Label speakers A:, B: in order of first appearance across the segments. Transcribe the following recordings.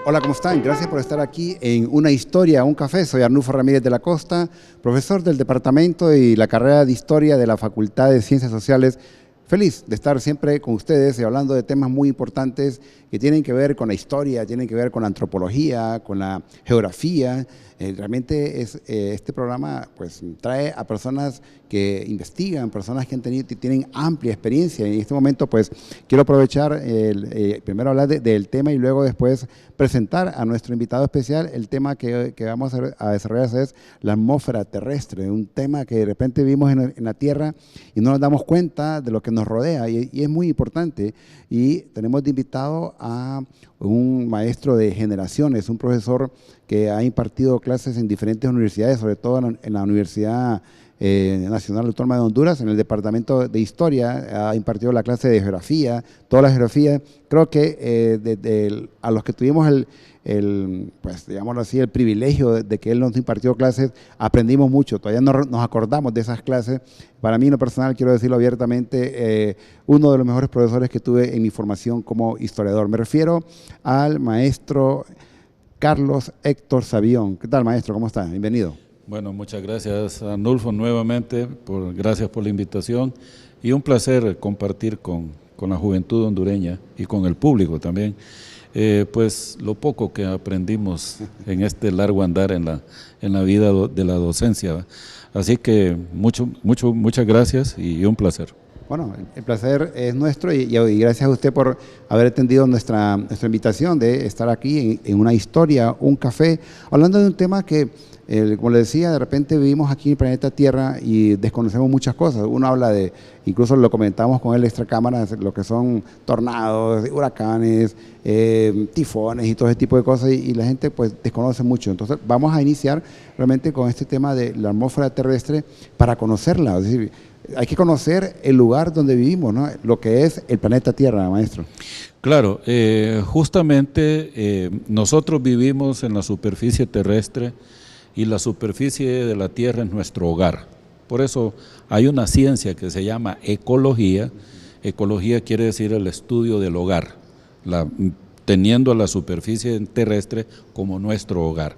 A: Hola, ¿cómo están? Gracias por estar aquí en Una Historia, un café. Soy Arnulfo Ramírez de la Costa, profesor del Departamento y la carrera de Historia de la Facultad de Ciencias Sociales. Feliz de estar siempre con ustedes y hablando de temas muy importantes que tienen que ver con la historia, tienen que ver con la antropología, con la geografía. Realmente este programa pues, trae a personas que investigan, personas que tienen amplia experiencia. En este momento pues quiero aprovechar, primero hablar del tema y luego después presentar a nuestro invitado especial. El tema que vamos a desarrollar es la atmósfera terrestre, un tema que de repente vimos en la Tierra y no nos damos cuenta de lo que nos rodea y es muy importante. Y tenemos de invitado a un maestro de generaciones, un profesor que ha impartido clases en diferentes universidades, sobre todo en la Universidad Nacional Autónoma de Honduras, en el Departamento de Historia, ha impartido la clase de Geografía, toda la geografía. Creo que a los que tuvimos pues digámoslo así, el privilegio de que él nos impartió clases, aprendimos mucho, todavía no nos acordamos de esas clases. Para mí, en lo personal, quiero decirlo abiertamente, uno de los mejores profesores que tuve en mi formación como historiador. Me refiero al maestro Carlos Héctor Sabión. ¿Qué tal, maestro? ¿Cómo está? Bienvenido.
B: Bueno, muchas gracias, Arnulfo, nuevamente, gracias por la invitación y un placer compartir con la juventud hondureña y con el público también, pues lo poco que aprendimos en este largo andar en la vida de la docencia. Así que muchas gracias y un placer.
A: Bueno, el placer es nuestro y gracias a usted por haber atendido nuestra invitación de estar aquí en Una Historia, un café, hablando de un tema que, como le decía, de repente vivimos aquí en el planeta Tierra y desconocemos muchas cosas. Uno habla incluso lo comentamos con él extra cámaras, lo que son tornados, huracanes, tifones y todo ese tipo de cosas y la gente pues desconoce mucho. Entonces vamos a iniciar realmente con este tema de la atmósfera terrestre para conocerla, es decir, hay que conocer el lugar donde vivimos, ¿no? Lo que es el planeta Tierra, maestro.
B: Claro, justamente nosotros vivimos en la superficie terrestre y la superficie de la Tierra es nuestro hogar. Por eso hay una ciencia que se llama ecología. Ecología quiere decir el estudio del hogar, teniendo la superficie terrestre como nuestro hogar.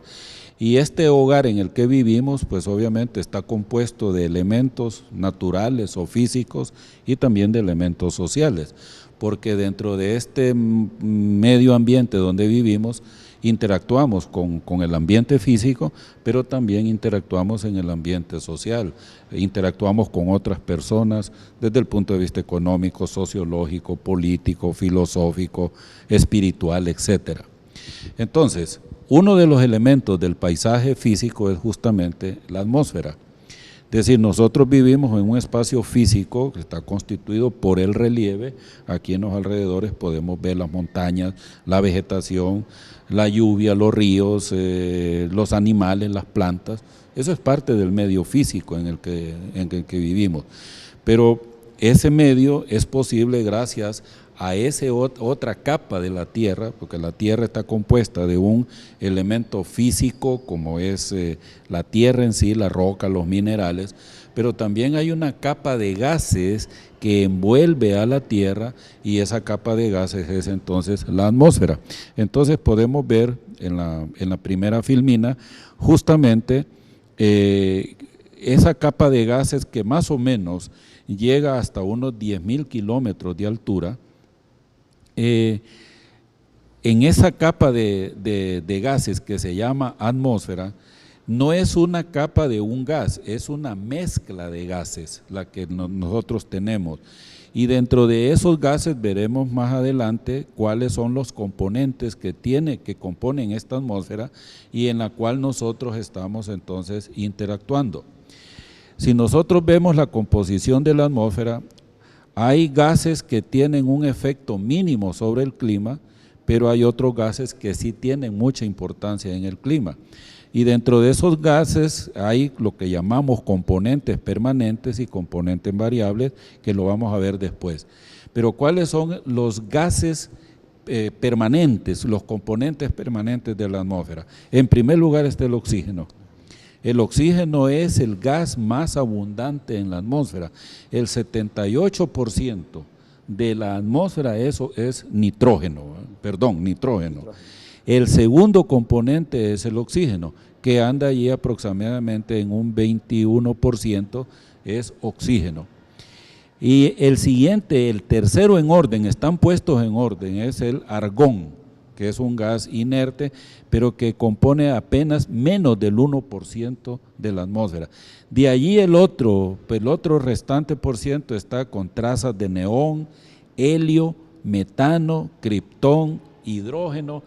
B: Y este hogar en el que vivimos, pues obviamente está compuesto de elementos naturales o físicos y también de elementos sociales, porque dentro de este medio ambiente donde vivimos, interactuamos con el ambiente físico, pero también interactuamos en el ambiente social, interactuamos con otras personas desde el punto de vista económico, sociológico, político, filosófico, espiritual, etcétera. Entonces, uno de los elementos del paisaje físico es justamente la atmósfera. Es decir, nosotros vivimos en un espacio físico que está constituido por el relieve. Aquí en los alrededores podemos ver las montañas, la vegetación, la lluvia, los ríos, los animales, las plantas. Eso es parte del medio físico en el que vivimos. Pero ese medio es posible gracias a esa otra capa de la Tierra, porque la Tierra está compuesta de un elemento físico como es la Tierra en sí, la roca, los minerales, pero también hay una capa de gases que envuelve a la Tierra y esa capa de gases es entonces la atmósfera. Entonces podemos ver en la primera filmina justamente esa capa de gases que más o menos llega hasta unos 10.000 kilómetros de altura. En esa capa de gases que se llama atmósfera, no es una capa de un gas, es una mezcla de gases la que nosotros tenemos. Y dentro de esos gases veremos más adelante cuáles son los componentes que componen esta atmósfera y en la cual nosotros estamos entonces interactuando. Si nosotros vemos la composición de la atmósfera, hay gases que tienen un efecto mínimo sobre el clima, pero hay otros gases que sí tienen mucha importancia en el clima. Y dentro de esos gases hay lo que llamamos componentes permanentes y componentes variables, que lo vamos a ver después. Pero ¿cuáles son los gases permanentes, los componentes permanentes de la atmósfera? En primer lugar está el oxígeno. El oxígeno es el gas más abundante en la atmósfera. El 78% de la atmósfera es nitrógeno. El segundo componente es el oxígeno, que anda allí aproximadamente en un 21% es oxígeno. Y el siguiente, el tercero en orden, están puestos en orden, es el argón, que es un gas inerte, pero que compone apenas menos del 1% de la atmósfera. De allí el otro restante por ciento está con trazas de neón, helio, metano, criptón, hidrógeno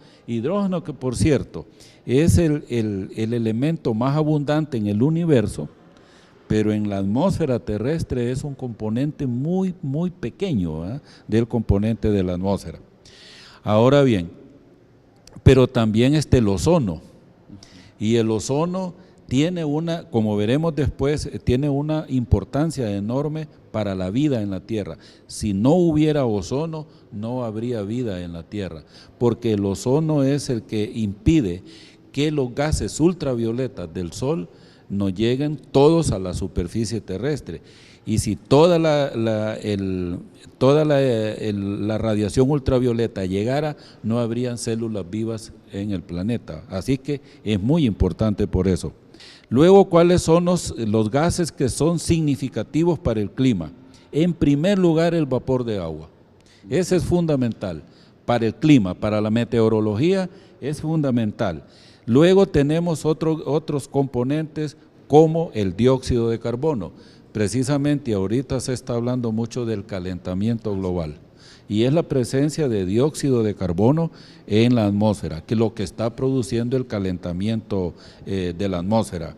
B: que por cierto es el elemento más abundante en el universo, pero en la atmósfera terrestre es un componente muy, muy pequeño del componente de la atmósfera. Ahora bien, pero también está el ozono, y el ozono tiene como veremos después, tiene una importancia enorme para la vida en la Tierra. Si no hubiera ozono, no habría vida en la Tierra, porque el ozono es el que impide que los gases ultravioletas del Sol no lleguen todos a la superficie terrestre. Y si toda la radiación ultravioleta llegara, no habrían células vivas en el planeta. Así que es muy importante por eso. Luego, ¿cuáles son los gases que son significativos para el clima? En primer lugar, el vapor de agua. Ese es fundamental para el clima, para la meteorología es fundamental. Luego tenemos otros componentes como el dióxido de carbono. Precisamente ahorita se está hablando mucho del calentamiento global y es la presencia de dióxido de carbono en la atmósfera, que es lo que está produciendo el calentamiento de la atmósfera.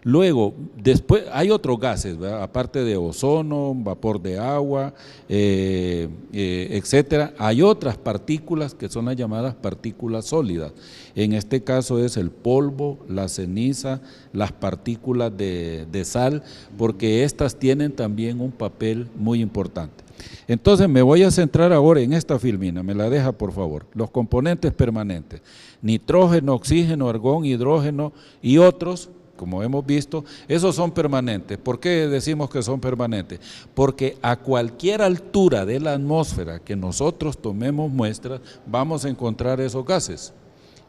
B: Luego, después hay otros gases, ¿verdad? Aparte de ozono, vapor de agua, etcétera. Hay otras partículas que son las llamadas partículas sólidas. En este caso es el polvo, la ceniza, las partículas de sal, porque estas tienen también un papel muy importante. Entonces me voy a centrar ahora en esta filmina, me la deja por favor. Los componentes permanentes, nitrógeno, oxígeno, argón, hidrógeno y otros. Como hemos visto, esos son permanentes. ¿Por qué decimos que son permanentes? Porque a cualquier altura de la atmósfera que nosotros tomemos muestras, vamos a encontrar esos gases.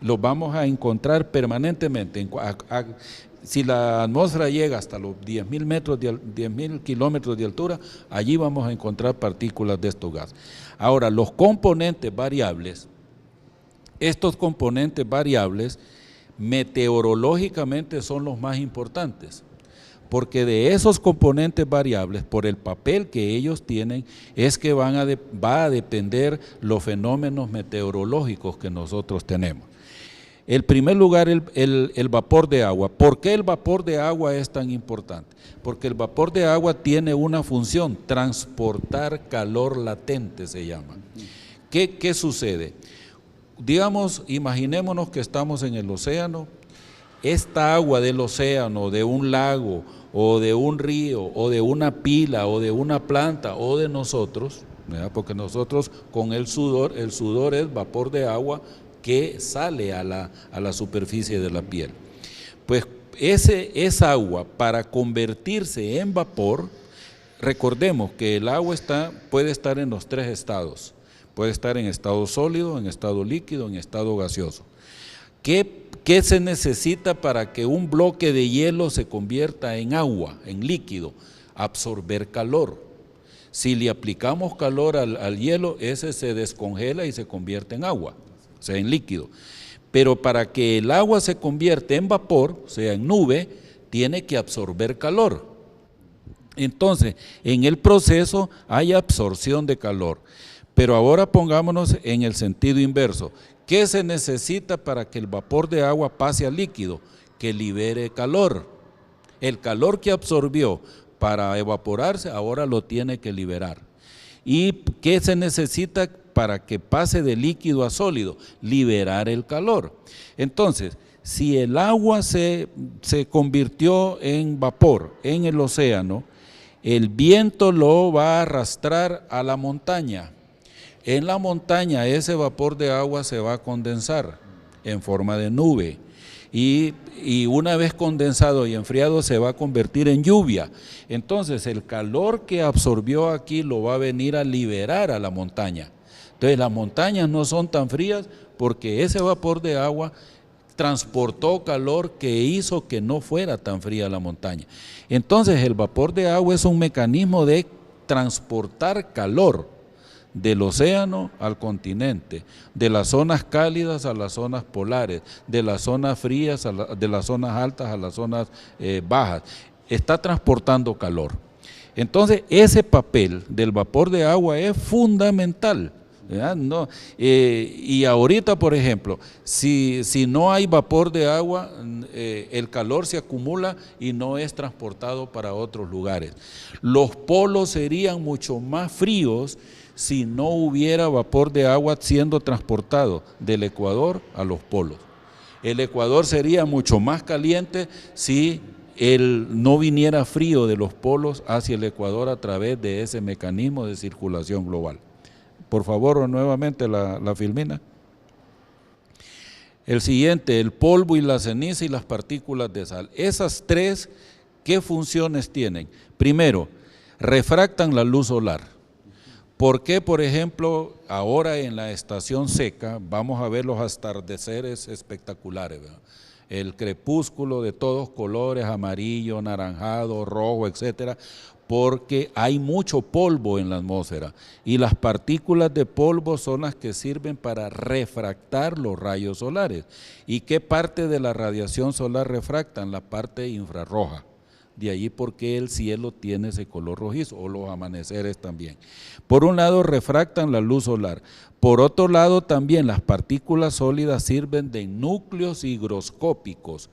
B: Los vamos a encontrar permanentemente. Si la atmósfera llega hasta los 10.000 kilómetros de altura, allí vamos a encontrar partículas de estos gases. Ahora, los componentes variables, estos componentes variables, meteorológicamente son los más importantes, porque de esos componentes variables, por el papel que ellos tienen, es que va a depender los fenómenos meteorológicos que nosotros tenemos. En primer lugar, el vapor de agua. ¿Por qué el vapor de agua es tan importante? Porque el vapor de agua tiene una función, transportar calor latente se llama. ¿Qué sucede? Digamos, imaginémonos que estamos en el océano, esta agua del océano, de un lago, o de un río, o de una pila, o de una planta, o de nosotros, ¿verdad? Porque nosotros con el sudor es vapor de agua que sale a la superficie de la piel. Pues esa agua, para convertirse en vapor, recordemos que el agua puede estar en los tres estados. Puede estar en estado sólido, en estado líquido, en estado gaseoso. ¿Qué se necesita para que un bloque de hielo se convierta en agua, en líquido? Absorber calor. Si le aplicamos calor al hielo, ese se descongela y se convierte en agua, o sea, en líquido. Pero para que el agua se convierta en vapor, o sea, en nube, tiene que absorber calor. Entonces, en el proceso hay absorción de calor. Pero ahora pongámonos en el sentido inverso. ¿Qué se necesita para que el vapor de agua pase a líquido? Que libere calor. El calor que absorbió para evaporarse ahora lo tiene que liberar. ¿Y qué se necesita para que pase de líquido a sólido? Liberar el calor. Entonces, si el agua se convirtió en vapor en el océano, el viento lo va a arrastrar a la montaña. En la montaña ese vapor de agua se va a condensar en forma de nube y una vez condensado y enfriado se va a convertir en lluvia. Entonces el calor que absorbió aquí lo va a venir a liberar a la montaña. Entonces las montañas no son tan frías porque ese vapor de agua transportó calor que hizo que no fuera tan fría la montaña. Entonces el vapor de agua es un mecanismo de transportar calor del océano al continente, de las zonas cálidas a las zonas polares, de las zonas frías de las zonas altas a las zonas bajas. Está transportando calor. Entonces ese papel del vapor de agua es fundamental. No, y ahorita, por ejemplo, si no hay vapor de agua, el calor se acumula y no es transportado para otros lugares. Los polos serían mucho más fríos si no hubiera vapor de agua siendo transportado del Ecuador a los polos. El Ecuador sería mucho más caliente si no viniera frío de los polos hacia el Ecuador a través de ese mecanismo de circulación global. Por favor, nuevamente la filmina. El siguiente, el polvo y la ceniza y las partículas de sal. Esas tres, ¿qué funciones tienen? Primero, refractan la luz solar. ¿Por qué, por ejemplo, ahora en la estación seca vamos a ver los atardeceres espectaculares, ¿verdad? El crepúsculo de todos colores, amarillo, naranjado, rojo, etcétera, porque hay mucho polvo en la atmósfera y las partículas de polvo son las que sirven para refractar los rayos solares. ¿Y qué parte de la radiación solar refractan? La parte infrarroja. De ahí porque el cielo tiene ese color rojizo, o los amaneceres también. Por un lado refractan la luz solar, por otro lado también las partículas sólidas sirven de núcleos higroscópicos.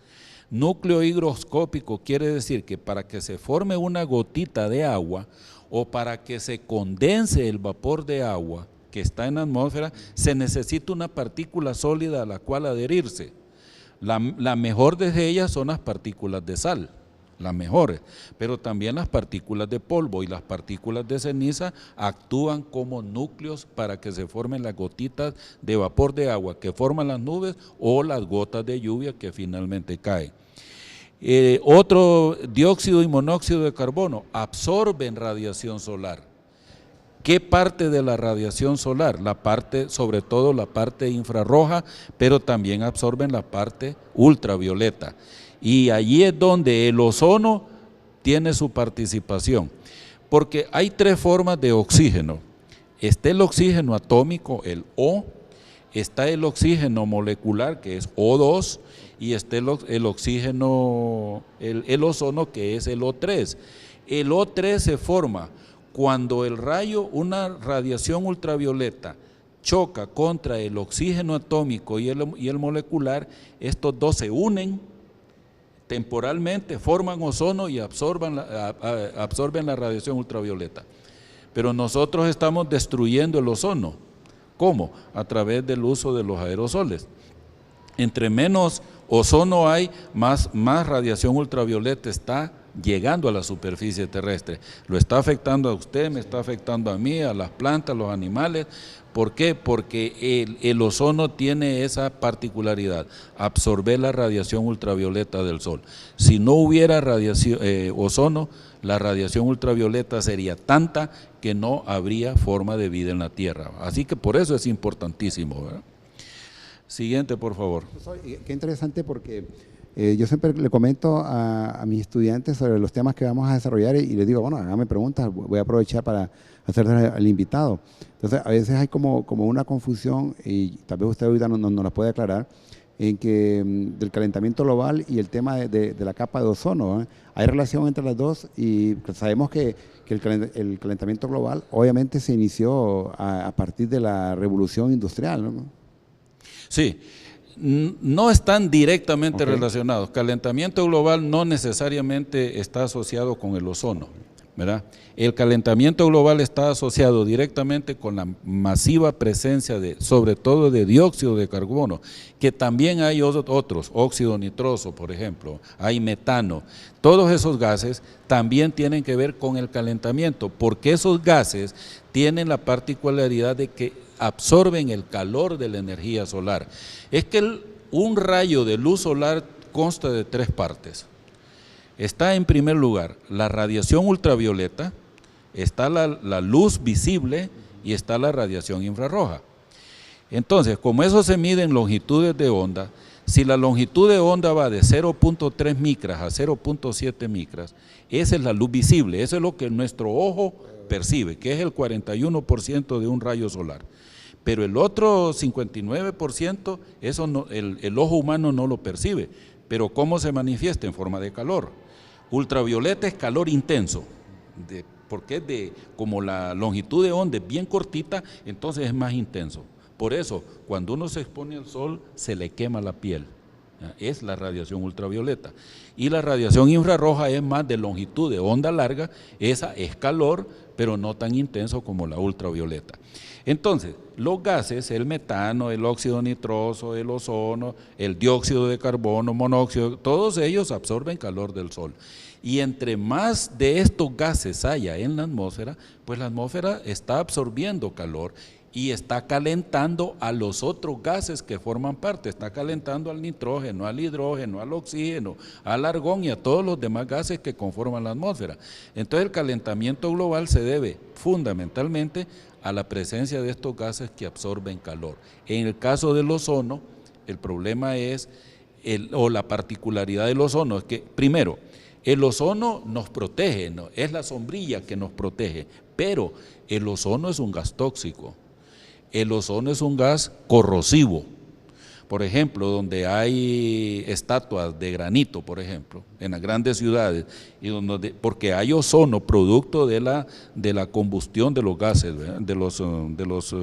B: Núcleo higroscópico quiere decir que para que se forme una gotita de agua o para que se condense el vapor de agua que está en la atmósfera, se necesita una partícula sólida a la cual adherirse. La mejor de ellas son las partículas de sal, las mejores, pero también las partículas de polvo y las partículas de ceniza actúan como núcleos para que se formen las gotitas de vapor de agua que forman las nubes o las gotas de lluvia que finalmente caen. Otro, dióxido y monóxido de carbono, absorben radiación solar. ¿Qué parte de la radiación solar? La parte, sobre todo la parte infrarroja, pero también absorben la parte ultravioleta. Y allí es donde el ozono tiene su participación, porque hay tres formas de oxígeno. Está el oxígeno atómico, el O, está el oxígeno molecular, que es O2, y está el oxígeno, el ozono, que es el O3. El O3 se forma cuando el rayo, una radiación ultravioleta, choca contra el oxígeno atómico y el molecular. Estos dos se unen temporalmente, forman ozono y absorben la radiación ultravioleta. Pero nosotros estamos destruyendo el ozono. ¿Cómo? A través del uso de los aerosoles. Entre menos ozono hay, más radiación ultravioleta está llegando a la superficie terrestre. Lo está afectando a usted, me está afectando a mí, a las plantas, a los animales. ¿Por qué? Porque el ozono tiene esa particularidad, absorber la radiación ultravioleta del sol. Si no hubiera ozono, la radiación ultravioleta sería tanta que no habría forma de vida en la Tierra. Así que por eso es importantísimo, ¿verdad? Siguiente, por favor.
A: Qué interesante, porque yo siempre le comento a mis estudiantes sobre los temas que vamos a desarrollar y les digo, bueno, háganme preguntas, voy a aprovechar para hacerles al invitado. Entonces, a veces hay como una confusión, y tal vez usted ahorita nos la puede aclarar, en que del calentamiento global y el tema de la capa de ozono, ¿eh? Hay relación entre las dos, y sabemos que el calentamiento global obviamente se inició a partir de la revolución industrial, ¿no?
B: Sí, no están directamente relacionados. Calentamiento global no necesariamente está asociado con el ozono, ¿verdad? El calentamiento global está asociado directamente con la masiva presencia sobre todo de dióxido de carbono, que también hay otros, óxido nitroso, por ejemplo, hay metano. Todos esos gases también tienen que ver con el calentamiento, porque esos gases tienen la particularidad de que absorben el calor de la energía solar. Es que un rayo de luz solar consta de tres partes. Está en primer lugar la radiación ultravioleta, está la luz visible y está la radiación infrarroja. Entonces, como eso se mide en longitudes de onda, si la longitud de onda va de 0.3 micras a 0.7 micras, esa es la luz visible, eso es lo que nuestro ojo percibe, que es el 41% de un rayo solar. Pero el otro 59%, eso no, el ojo humano no lo percibe. Pero ¿cómo se manifiesta? En forma de calor. Ultravioleta es calor intenso, porque como la longitud de onda es bien cortita, entonces es más intenso. Por eso, cuando uno se expone al sol, se le quema la piel. Es la radiación ultravioleta. Y la radiación infrarroja es más de longitud de onda larga, esa es calor, pero no tan intenso como la ultravioleta. Entonces, los gases, el metano, el óxido nitroso, el ozono, el dióxido de carbono, monóxido, todos ellos absorben calor del sol. Y entre más de estos gases haya en la atmósfera, pues la atmósfera está absorbiendo calor y está calentando a los otros gases que forman parte, está calentando al nitrógeno, al hidrógeno, al oxígeno, al argón y a todos los demás gases que conforman la atmósfera. Entonces el calentamiento global se debe fundamentalmente a la presencia de estos gases que absorben calor. En el caso del ozono, el problema es, o la particularidad del ozono, es que primero, el ozono nos protege, ¿no? Es la sombrilla que nos protege, pero el ozono es un gas tóxico. El ozono es un gas corrosivo. Por ejemplo, donde hay estatuas de granito, por ejemplo, en las grandes ciudades, porque hay ozono producto de la combustión de los gases, ¿verdad? de los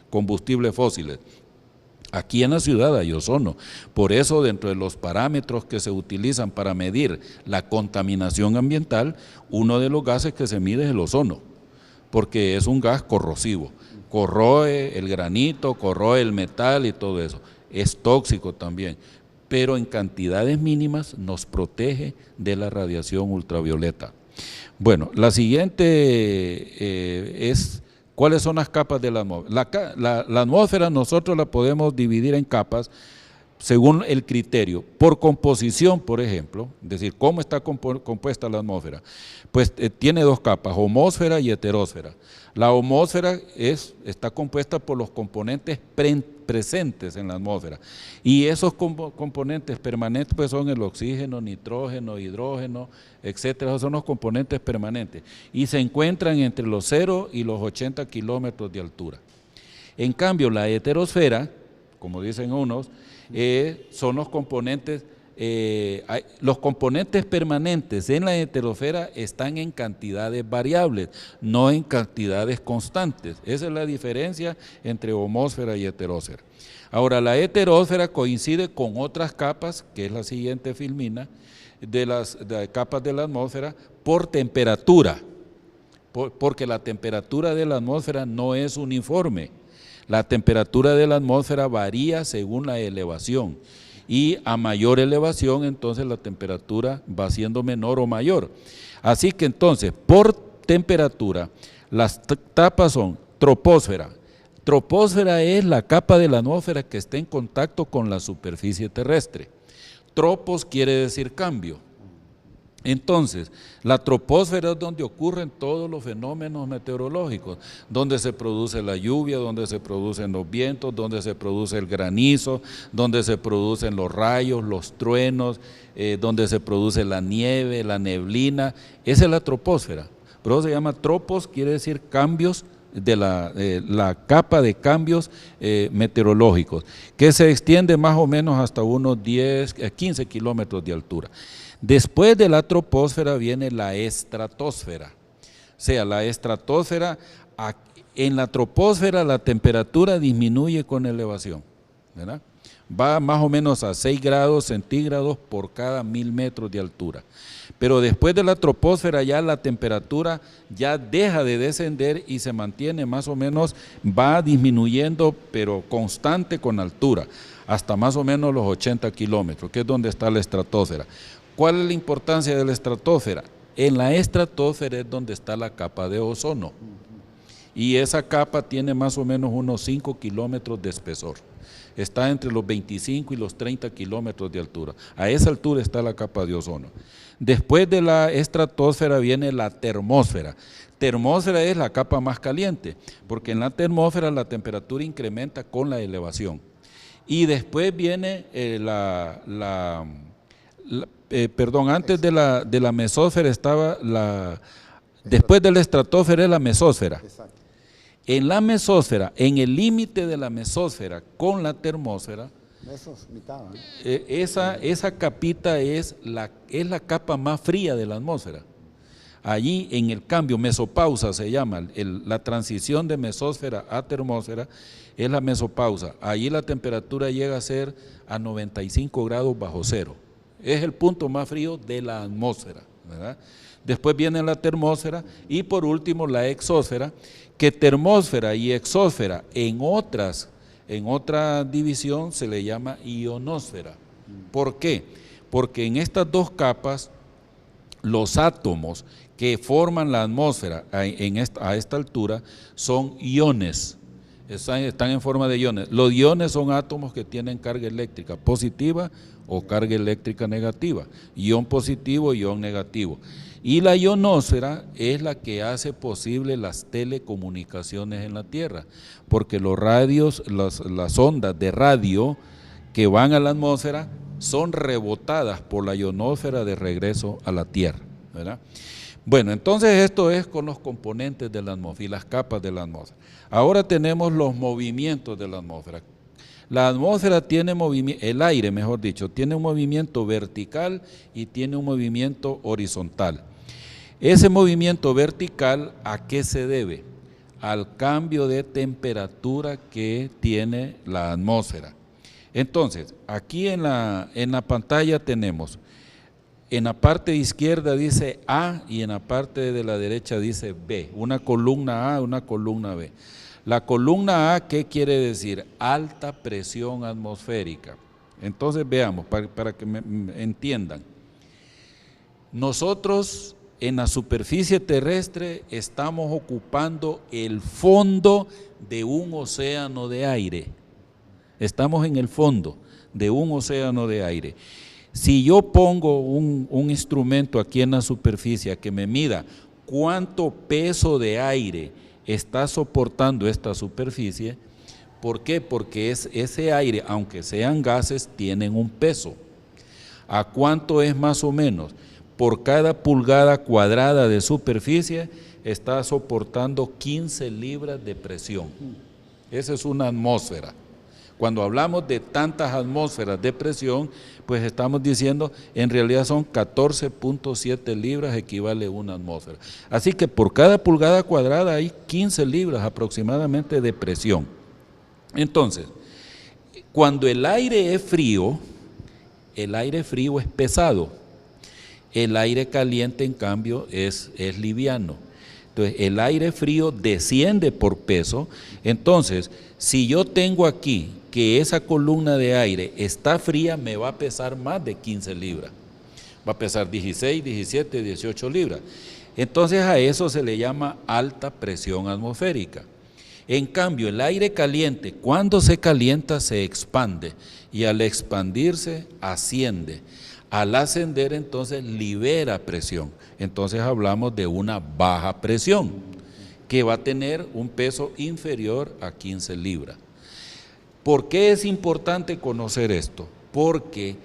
B: combustibles fósiles. Aquí en la ciudad hay ozono, por eso dentro de los parámetros que se utilizan para medir la contaminación ambiental, uno de los gases que se mide es el ozono, porque es un gas corrosivo. Corroe el granito, corroe el metal y todo eso. Es tóxico también, pero en cantidades mínimas nos protege de la radiación ultravioleta. Bueno, la siguiente es, ¿cuáles son las capas de la atmósfera? La atmósfera nosotros la podemos dividir en capas según el criterio, por composición, por ejemplo, es decir, ¿cómo está compuesta la atmósfera? Pues tiene dos capas, homósfera y heterósfera. La homósfera está compuesta por los componentes presentes en la atmósfera, y esos componentes permanentes pues son el oxígeno, nitrógeno, hidrógeno, etcétera, esos son los componentes permanentes, y se encuentran entre los 0 y los 80 kilómetros de altura. En cambio, la heterosfera, como dicen unos, son los componentes permanentes en la heterosfera están en cantidades variables, no en cantidades constantes. Esa es la diferencia entre homósfera y heterósfera. Ahora, la heterósfera coincide con otras capas, que es la siguiente filmina, de las capas de la atmósfera por temperatura, porque la temperatura de la atmósfera no es uniforme. La temperatura de la atmósfera varía según la elevación, y a mayor elevación entonces la temperatura va siendo menor o mayor. Así que entonces por temperatura las capas son troposfera. Troposfera es la capa de la atmósfera que está en contacto con la superficie terrestre. Tropos quiere decir cambio. Entonces, la troposfera es donde ocurren todos los fenómenos meteorológicos, donde se produce la lluvia, donde se producen los vientos, donde se produce el granizo, donde se producen los rayos, los truenos, donde se produce la nieve, la neblina. Esa es la troposfera. Por eso se llama tropos, quiere decir cambios de la capa de cambios meteorológicos, que se extiende más o menos hasta unos 15 kilómetros de altura. Después de la troposfera viene la estratosfera. O sea, la estratosfera, en la troposfera la temperatura disminuye con elevación, ¿verdad? Va más o menos a 6 grados centígrados por cada 1000 metros de altura. Pero después de la troposfera ya la temperatura ya deja de descender y se mantiene más o menos, va disminuyendo pero constante con altura, hasta más o menos los 80 kilómetros, que es donde está la estratosfera. ¿Cuál es la importancia de la estratosfera? En la estratosfera es donde está la capa de ozono, y esa capa tiene más o menos unos 5 kilómetros de espesor. está entre los 25 y los 30 kilómetros de altura. A esa altura está la capa de ozono. Después de la estratosfera viene la termósfera. Termósfera es la capa más caliente, porque en la termósfera la temperatura incrementa con la elevación. Y después viene antes de la mesósfera estaba después de la estratosfera es la mesósfera.
A: Exacto.
B: En la mesósfera, en el límite de la mesósfera con la termósfera, esa capita es la capa más fría de la atmósfera. Allí en el cambio, mesopausa se llama, la transición de mesósfera a termósfera es la mesopausa. Allí la temperatura llega a ser a 95 grados bajo cero. Es el punto más frío de la atmósfera, ¿verdad? Después viene la termósfera y por último la exósfera, que termósfera y exósfera en otra división se le llama ionosfera. ¿Por qué? Porque en estas dos capas los átomos que forman la atmósfera a esta altura son iones, están en forma de iones. Los iones son átomos que tienen carga eléctrica positiva o carga eléctrica negativa, ion positivo, ion negativo. Y la ionosfera es la que hace posible las telecomunicaciones en la Tierra, porque los radios, las ondas de radio que van a la atmósfera son rebotadas por la ionosfera de regreso a la Tierra, ¿verdad? Bueno, entonces esto es con los componentes de la atmósfera y las capas de la atmósfera. Ahora tenemos los movimientos de la atmósfera. La atmósfera tiene movimiento, el aire mejor dicho, tiene un movimiento vertical y tiene un movimiento horizontal. Ese movimiento vertical, ¿a qué se debe? Al cambio de temperatura que tiene la atmósfera. Entonces, aquí en la pantalla tenemos, en la parte izquierda dice A y en la parte de la derecha dice B, una columna A, una columna B. La columna A, ¿qué quiere decir? Alta presión atmosférica. Entonces veamos, para que me entiendan. Nosotros en la superficie terrestre estamos ocupando el fondo de un océano de aire. Estamos en el fondo de un océano de aire. Si yo pongo un instrumento aquí en la superficie que me mida cuánto peso de aire está soportando esta superficie, ¿por qué? Porque ese aire, aunque sean gases, tienen un peso. ¿A cuánto es más o menos? Por cada pulgada cuadrada de superficie está soportando 15 libras de presión. Esa es una atmósfera. Cuando hablamos de tantas atmósferas de presión, pues estamos diciendo, en realidad son 14.7 libras equivale a una atmósfera. Así que por cada pulgada cuadrada hay 15 libras aproximadamente de presión. Entonces, cuando el aire es frío es pesado. El aire caliente, en cambio, es liviano. Entonces, el aire frío desciende por peso. Entonces, si yo tengo aquí que esa columna de aire está fría, me va a pesar más de 15 libras. Va a pesar 16, 17, 18 libras. Entonces, a eso se le llama alta presión atmosférica. En cambio, el aire caliente, cuando se calienta, se expande. Y al expandirse, asciende. Al ascender, entonces, libera presión. Entonces, hablamos de una baja presión, que va a tener un peso inferior a 15 libras. ¿Por qué es importante conocer esto? Porque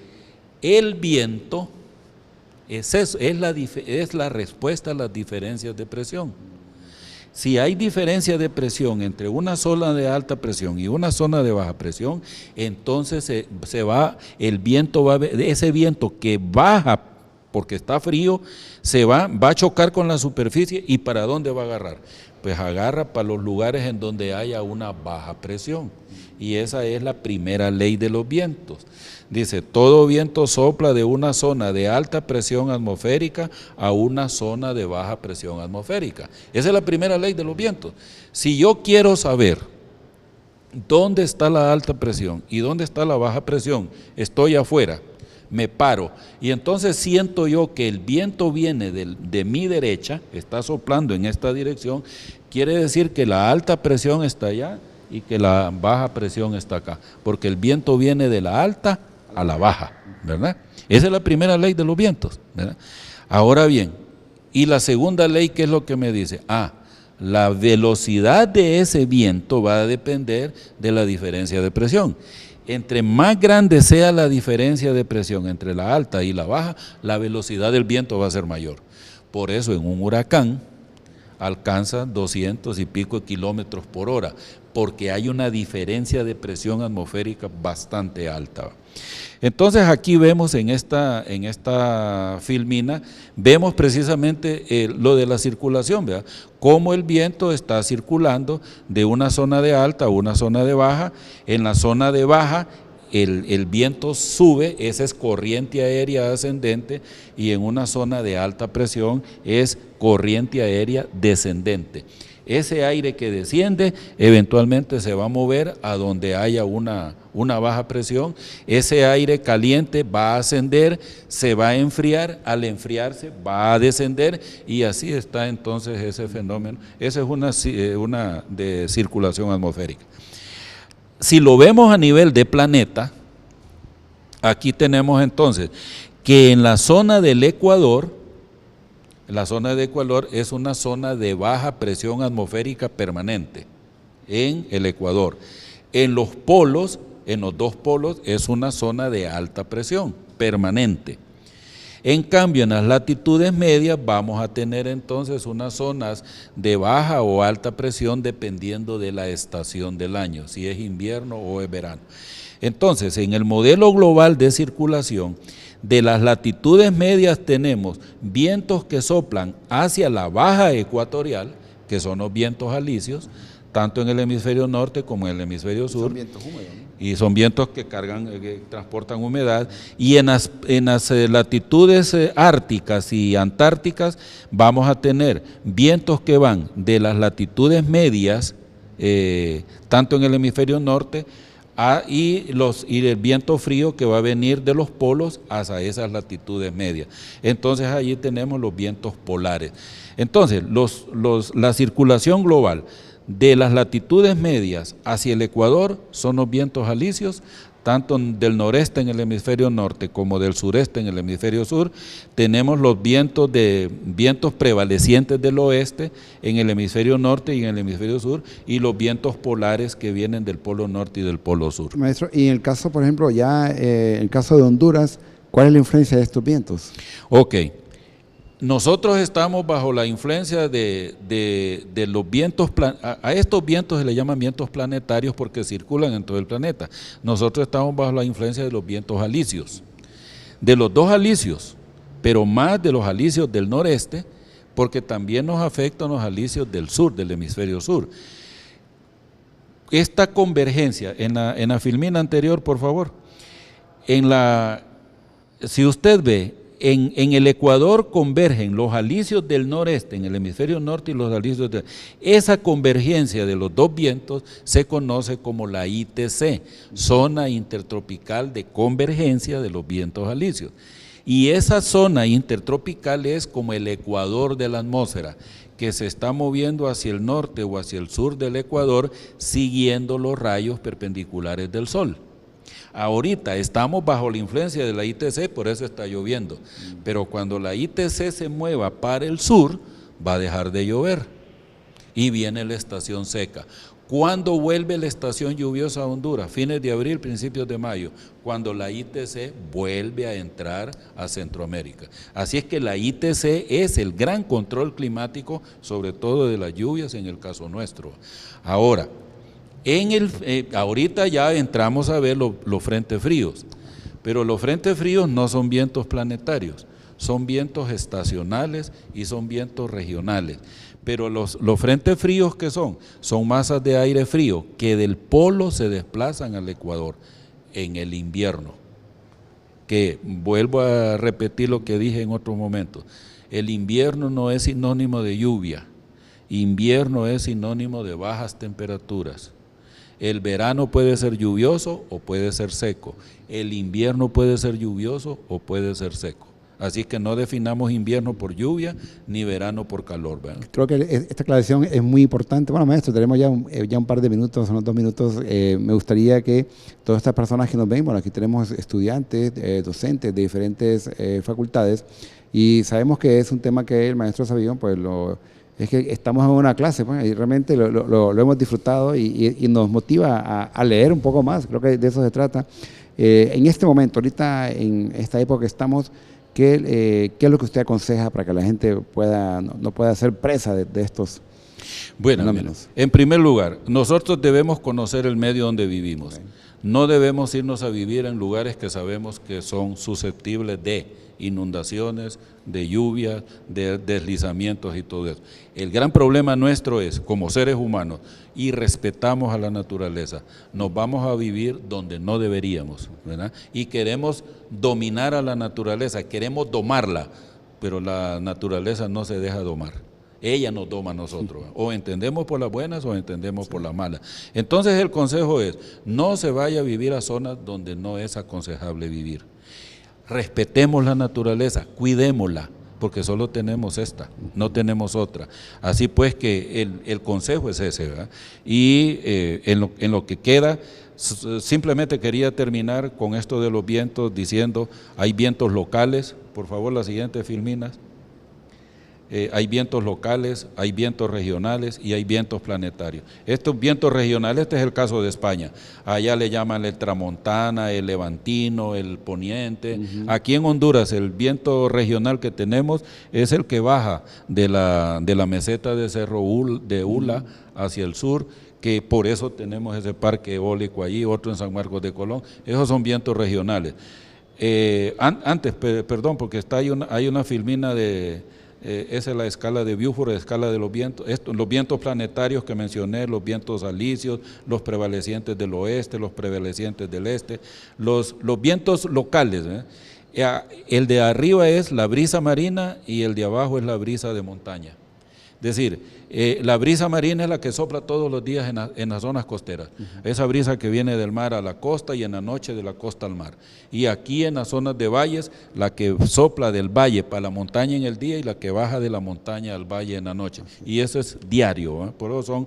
B: el viento es la respuesta a las diferencias de presión. Si hay diferencia de presión entre una zona de alta presión y una zona de baja presión, entonces ese viento que baja porque está frío, va a chocar con la superficie. ¿Y para dónde va a agarrar? Pues agarra para los lugares en donde haya una baja presión. Y esa es la primera ley de los vientos. Dice, todo viento sopla de una zona de alta presión atmosférica a una zona de baja presión atmosférica. Esa es la primera ley de los vientos. Si yo quiero saber dónde está la alta presión y dónde está la baja presión, estoy afuera, me paro y entonces siento yo que el viento viene de mi derecha, está soplando en esta dirección, quiere decir que la alta presión está allá y que la baja presión está acá, porque el viento viene de la alta a la baja, ¿verdad? Esa es la primera ley de los vientos, ¿verdad? Ahora bien, y la segunda ley, ¿qué es lo que me dice? La velocidad de ese viento va a depender de la diferencia de presión. Entre más grande sea la diferencia de presión entre la alta y la baja, la velocidad del viento va a ser mayor. Por eso en un huracán alcanza 200 y pico kilómetros por hora, porque hay una diferencia de presión atmosférica bastante alta. Entonces aquí vemos en esta filmina, vemos precisamente lo de la circulación, ¿verdad? Cómo el viento está circulando de una zona de alta a una zona de baja. En la zona de baja el viento sube, esa es corriente aérea ascendente, y en una zona de alta presión es corriente aérea descendente. Ese aire que desciende eventualmente se va a mover a donde haya una baja presión, ese aire caliente va a ascender, se va a enfriar, al enfriarse va a descender, y así está entonces ese fenómeno. Esa es una de circulación atmosférica. Si lo vemos a nivel de planeta, aquí tenemos entonces que en la zona del Ecuador, la zona de Ecuador es una zona de baja presión atmosférica permanente en el Ecuador. En los polos, en los dos polos, es una zona de alta presión permanente. En cambio, en las latitudes medias vamos a tener entonces unas zonas de baja o alta presión dependiendo de la estación del año, si es invierno o es verano. Entonces, en el modelo global de circulación, de las latitudes medias tenemos vientos que soplan hacia la baja ecuatorial, que son los vientos alisios, tanto en el hemisferio norte como en el hemisferio sur.
A: Son vientos húmedos, ¿no?
B: Y son vientos que transportan humedad. Y en las latitudes árticas y antárticas vamos a tener vientos que van de las latitudes medias, tanto en el hemisferio norte, y el viento frío que va a venir de los polos hacia esas latitudes medias. Entonces allí tenemos los vientos polares. Entonces la circulación global de las latitudes medias hacia el Ecuador son los vientos alisios, tanto del noreste en el hemisferio norte como del sureste en el hemisferio sur. Tenemos los vientos prevalecientes del oeste en el hemisferio norte y en el hemisferio sur, y los vientos polares que vienen del polo norte y del polo sur.
A: Maestro, y en el caso, por ejemplo, en el caso de Honduras, ¿cuál es la influencia de estos vientos?
B: Ok. Nosotros estamos bajo la influencia de los vientos, a estos vientos se le llaman vientos planetarios porque circulan en todo el planeta. Nosotros estamos bajo la influencia de los vientos alisios, de los dos alisios, pero más de los alisios del noreste, porque también nos afectan los alisios del sur, del hemisferio sur. Esta convergencia, en la filmina anterior, por favor, si usted ve, en el Ecuador convergen los alisios del noreste, en el hemisferio norte, y los alisios del... Esa convergencia de los dos vientos se conoce como la ITC, Zona Intertropical de Convergencia de los Vientos Alisios. Y esa zona intertropical es como el ecuador de la atmósfera, que se está moviendo hacia el norte o hacia el sur del Ecuador, siguiendo los rayos perpendiculares del Sol. Ahorita estamos bajo la influencia de la ITC, por eso está lloviendo, pero cuando la ITC se mueva para el sur, va a dejar de llover y viene la estación seca. ¿Cuándo vuelve la estación lluviosa a Honduras? Fines de abril, principios de mayo, cuando la ITC vuelve a entrar a Centroamérica. Así es que la ITC es el gran control climático, sobre todo de las lluvias en el caso nuestro. Ahora, ahorita ya entramos a ver los frentes fríos, pero los frentes fríos no son vientos planetarios, son vientos estacionales y son vientos regionales. Pero los frentes fríos, ¿qué son? Son masas de aire frío que del polo se desplazan al Ecuador en el invierno. Que vuelvo a repetir lo que dije en otro momento, el invierno no es sinónimo de lluvia, invierno es sinónimo de bajas temperaturas. El verano puede ser lluvioso o puede ser seco, el invierno puede ser lluvioso o puede ser seco. Así que no definamos invierno por lluvia ni verano por calor, ¿verdad?
A: Creo que esta aclaración es muy importante. Bueno, maestro, tenemos ya un par de minutos, son 2 minutos. Me gustaría que todas estas personas que nos ven, bueno, aquí tenemos estudiantes, docentes de diferentes facultades, y sabemos que es un tema que el maestro Sabión, pues es que estamos en una clase, pues, y realmente lo hemos disfrutado y nos motiva a leer un poco más. Creo que de eso se trata. En este momento, ahorita en esta época que estamos, ¿qué es lo que usted aconseja para que la gente no pueda ser presa de estos fenómenos?
B: En primer lugar, nosotros debemos conocer el medio donde vivimos. Okay. No debemos irnos a vivir en lugares que sabemos que son susceptibles de inundaciones, de lluvia, de deslizamientos y todo eso. El gran problema nuestro es, como seres humanos, y respetamos a la naturaleza, nos vamos a vivir donde no deberíamos, ¿verdad? Y queremos dominar a la naturaleza, queremos domarla, pero la naturaleza no se deja domar. Ella nos doma a nosotros, o entendemos por las buenas o entendemos por las malas. Entonces el consejo es, no se vaya a vivir a zonas donde no es aconsejable vivir. Respetemos la naturaleza, cuidémosla, porque solo tenemos esta, no tenemos otra. Así pues que el consejo es ese, ¿verdad? Y en lo que queda, simplemente quería terminar con esto de los vientos diciendo, hay vientos locales, por favor la siguiente, Filminas. Hay vientos locales, hay vientos regionales y hay vientos planetarios. Estos vientos regionales, este es el caso de España, allá le llaman el tramontana, el levantino, el poniente. Aquí en Honduras el viento regional que tenemos es el que baja de la meseta de Cerro de Ula hacia el sur, que por eso tenemos ese parque eólico allí, otro en San Marcos de Colón. Esos son vientos regionales. Perdón, porque hay una filmina de... esa es la escala de Beaufort, la escala de los vientos. Los vientos planetarios que mencioné, los vientos alisios, los prevalecientes del oeste, los prevalecientes del este, los vientos locales, el de arriba es la brisa marina y el de abajo es la brisa de montaña. Es decir, la brisa marina es la que sopla todos los días en las zonas costeras. Esa brisa que viene del mar a la costa y en la noche de la costa al mar. Y aquí en las zonas de valles, la que sopla del valle para la montaña en el día y la que baja de la montaña al valle en la noche. Y eso es diario, ¿eh? Por eso son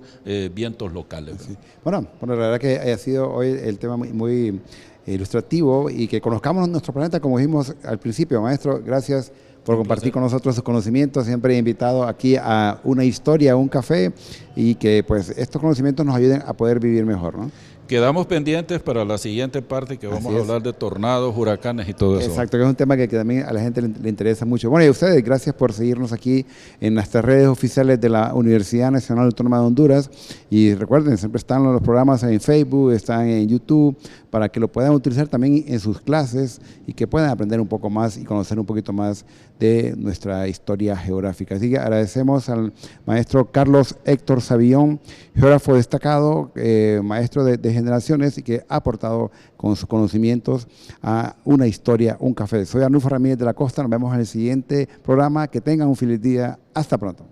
B: vientos locales. Sí.
A: Bueno, la verdad que haya sido hoy el tema muy ilustrativo y que conozcamos nuestro planeta, como dijimos al principio. Maestro, gracias por compartir con nosotros sus conocimientos. Siempre he invitado aquí a una historia, a un café, y que pues estos conocimientos nos ayuden a poder vivir mejor, ¿no?
B: Quedamos pendientes para la siguiente parte que vamos a hablar de tornados, huracanes y todo eso.
A: Exacto, que es un tema que también a la gente le interesa mucho. Bueno, y a ustedes, gracias por seguirnos aquí en nuestras redes oficiales de la Universidad Nacional Autónoma de Honduras. Y recuerden, siempre están los programas en Facebook, están en YouTube, para que lo puedan utilizar también en sus clases y que puedan aprender un poco más y conocer un poquito más de nuestra historia geográfica. Así que agradecemos al maestro Carlos Héctor Sabión, geógrafo destacado, maestro de generaciones y que ha aportado con sus conocimientos a una historia, un café. Soy Arnulfo Ramírez de la Costa, nos vemos en el siguiente programa. Que tengan un feliz día. Hasta pronto.